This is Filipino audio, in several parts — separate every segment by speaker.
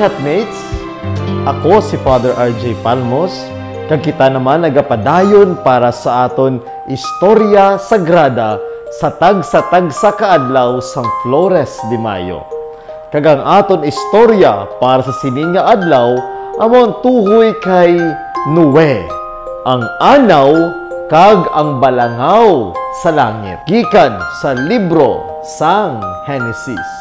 Speaker 1: Catmates! Ako si Father RJ Palmos, kag kita naman nagapadayon para sa aton Istorya Sagrada sa tag sa kaadlaw sang Flores de Mayo. Kag ang aton istorya para sa sining nga adlaw amon tuhoy kay Noe, ang anaw kag ang balangaw sa langit. Gikan sa libro sang Henesis.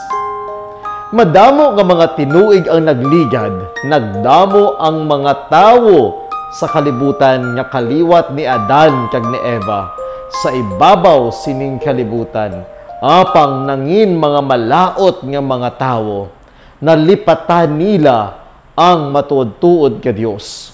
Speaker 1: Madamo nga mga tinuig ang nagligad, nagdamo ang mga tawo sa kalibutan nga kaliwat ni Adan kag ni Eva. Sa ibabaw sining kalibutan, apang nangin mga malaot nga mga tawo, nalipatan nila ang matuod-tuod ka Dios.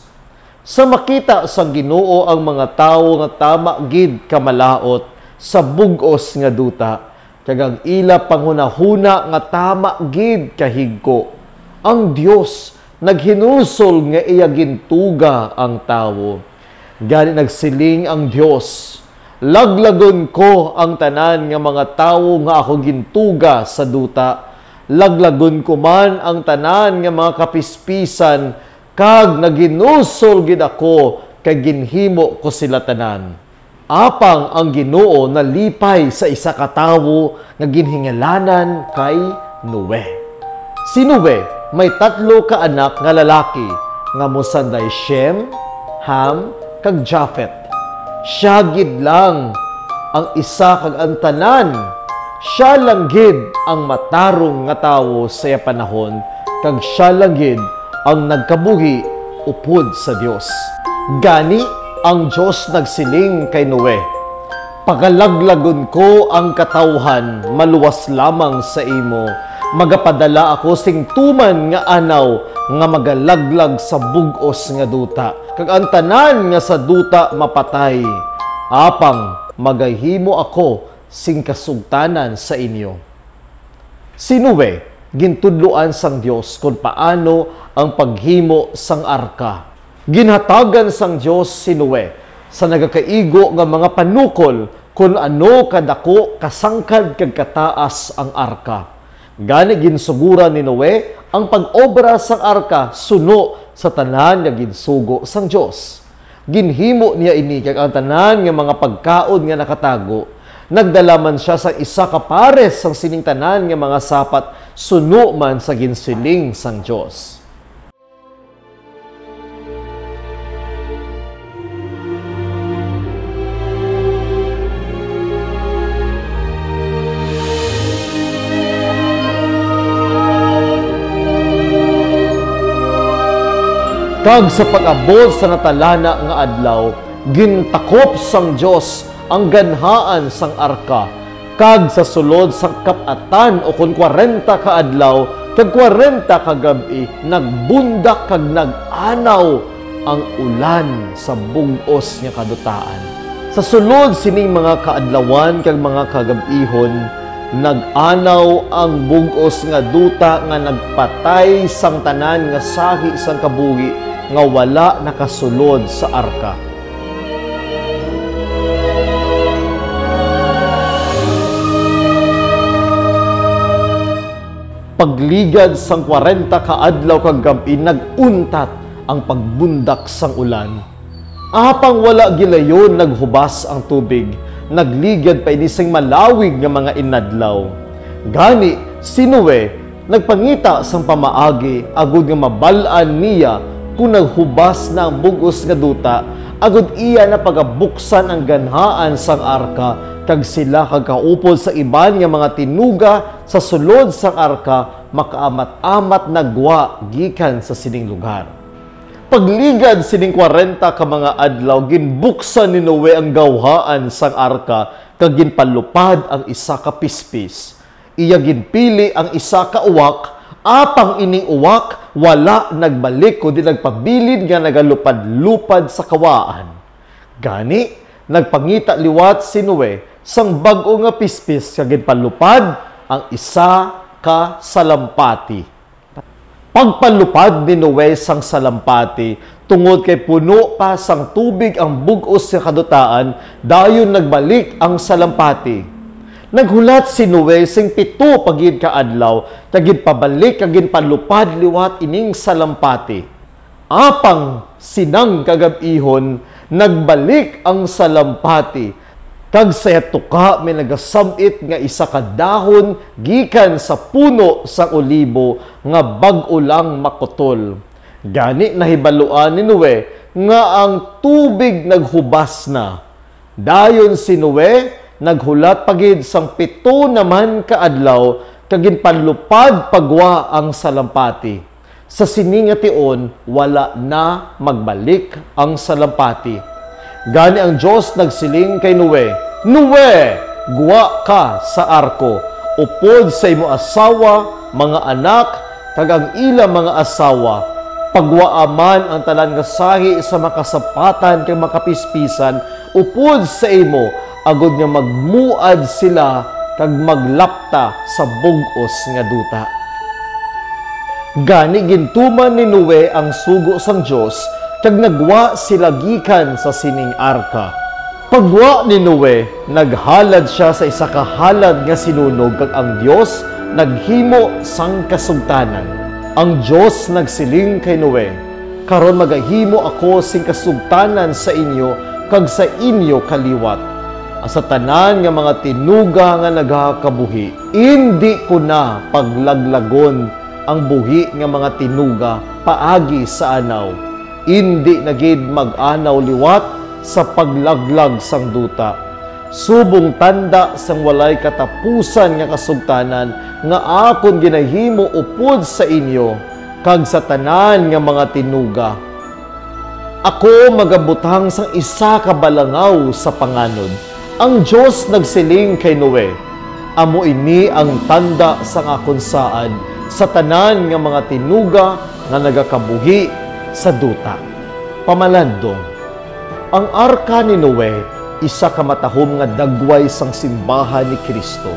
Speaker 1: Sa makita sa Ginoo ang mga tawo nga tama gid kamalaot sa bug-os nga duta, kag ang ila panghunahuna nga tama gid kahigko. Ang Dios naghinusol nga iya gintuga ang tawo. Gani nagsiling ang Dios, laglagon ko ang tanan nga mga tawo nga ako gintuga sa duta. Laglagon ko man ang tanan nga mga kapispisan, kag naginusol gid ako kag ginhimo ko sila tanan. Apang ang Ginoo nalipay sa isa ka tawo nga ginhingalanan kay Noe. Si Noe may 3 ka anak nga lalaki nga mosanday Shem, Ham, kag Japhet. Siya gid lang ang isa kag ang tanan. Siya lang gid ang matarong nga tawo sa iya panahon, kag siya lang gid ang nagkabuhi upod sa Dios. Gani ang Diyos nagsiling kay Noe, pagalaglagon ko ang katawhan, maluwas lamang sa imo. Magapadala ako sing tuman nga anaw, nga magalaglag sa bug-os nga duta. Kag ang tanan nga sa duta mapatay. Apang magahimo ako sing kasugtanan sa inyo. Si Noe, gintudloan sang Dios kung paano ang paghimo sang arka. Ginhatagan sang Dios si Noe sa nagakaigo nga mga panukol kung ano kadako kasangkad kag kataas ang arka. Gani ginsugura ni Noe ang pag-obra sang arka suno sa tanan nga ginsugo sang Dios. Ginhimo niya ini kag ang tanan nga mga pagkaon nga nakatago. Nagdala man siya sa isa ka pares sang sining tanan nga mga sapat suno man sa ginsiling sang Dios. Kag sa pag-abot sa natalana nga adlaw, gintakop sang Dios ang ganhaan sang arka. Kag sa sulod sang kapatan o kun 40 ka adlaw, kag 40 ka gabi, nagbundak kag nag-anaw ang ulan sa bug-os nga kadutaan. Sa sulod sining mga kaadlawan kag mga kagabihon, nag-anaw ang bug-os nga duta nga nagpatay sang tanan nga sahi sang kabuhi nga wala nakasulod sa arka. Pagligad sang 40 ka adlaw kag gabi, naguntat ang pagbundak sang ulan. Apang wala gilayon naghubas ang tubig, nagligad pa ini sing malawig nga mga inadlaw. Gani si Noe nagpangita sang pamaagi agud nga mabal-an niya kung naghubas na ang bug-os nga duta, agud iya na pagabuksan ang ganhaan sang arka, kag sila kag kaupod sa iban nga mga tinuga sa sulod sang arka, makaamat-amat nagwa gikan sa sining lugar. Pagligad sining 40 ka mga adlaw, ginbuksan ni Noe ang gawhaan sang arka, kag ginpalupad ang isa ka pispis. Iya ginpili ang isa ka uwak, apang ining uwak wala nagbalik kundi nagpabilid nga nagalupad-lupad sa kawaan. Gani nagpangita liwat si Noe sang bag-o nga pispis kag ginpalupad ang isa ka salampati. Pagpalupad ni Noe sang salampati, tungod kay puno pa sang tubig ang bug-os nga kadutaan, dayon nagbalik ang salampati. Naghulat si Noe sing 7 pagid ka adlaw, kagid pabalik kagid palupad liwat ining salampati. Apang sinang kagab-ihon, nagbalik ang salampati. Kag saya tuka may nagasabit nga isa ka dahon gikan sa puno sa olibo nga bag-o lang makutol. Gani nahibaluan ni Noe nga ang tubig naghubas na. Dayon si Noe naghulat pagid sang 7 naman kaadlaw kagin panlupad pagwa ang salampati. Sa sini nga tion wala na magbalik ang salampati. Gani ang Dios nagsiling kay Noe, Noe, guwa ka sa arko, upod sa imo asawa, mga anak, kag ang ila mga asawa. Pagwaaman ang talan nga sahi sa makasapatan kay makapispisan, upod sa imo, agod nga magmuad sila kag maglapta sa bug-os nga duta. Gani gintuman ni Noe ang sugo sang Dios kag nagwa sila gikan sa sining arka. Pagwa ni Noe, naghalad siya sa isa ka halad nga sinunog kag ang Dios naghimo sang kasugtanan. Ang Dios nagsiling kay Noe, karon magahimo ako sing kasugtanan sa inyo kag sa inyo kaliwat. Sa tanan nga mga tinuga nga nagakabuhi, hindi ko na paglaglagon ang buhi nga mga tinuga paagi sa anaw. Hindi na gid mag-anaw liwat sa paglaglag sang duta. Subong tanda sang walay katapusan nga kasugtanan nga akon ginahimo upod sa inyo kag sa tanan nga mga tinuga. Ako magabutang sang isa ka balangaw sa panganod. Ang Dios nagsiling kay Noe, amo ini ang tanda sang akon saad sa tanan nga mga tinuga nga nagakabuhi sa duta. Pamalandong, ang arka ni Noe, isa ka matahom nga dagway sang simbahan ni Kristo.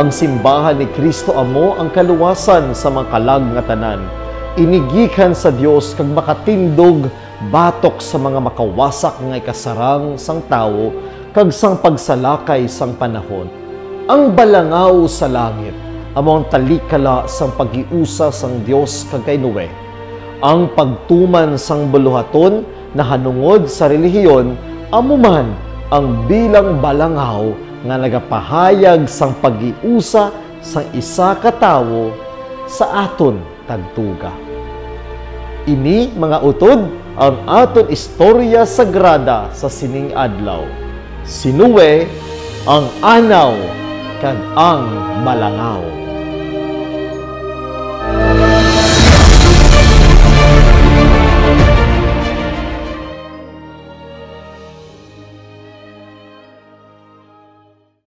Speaker 1: Ang simbahan ni Kristo amo ang kaluwasan sa mga kalag nga tanan. Inigikan sa Dios kag makatindog batok sa mga makawasak nga ikasarang sang tawo kag sang pagsalakay sang panahon. Ang balangaw sa langit amo ang talikala sang pag-iusa sang Dios kag kay Noe. Ang pagtuman sang buluhaton na hanungod sa relihiyon amo man ang bilang balangaw nga nagapahayag sang pag-iusa sang isa ka tawo sa aton tagtuga. Ini mga utod ang aton istorya sagrada sa sining adlaw. Si Noe, ang anaw kag ang balangaw.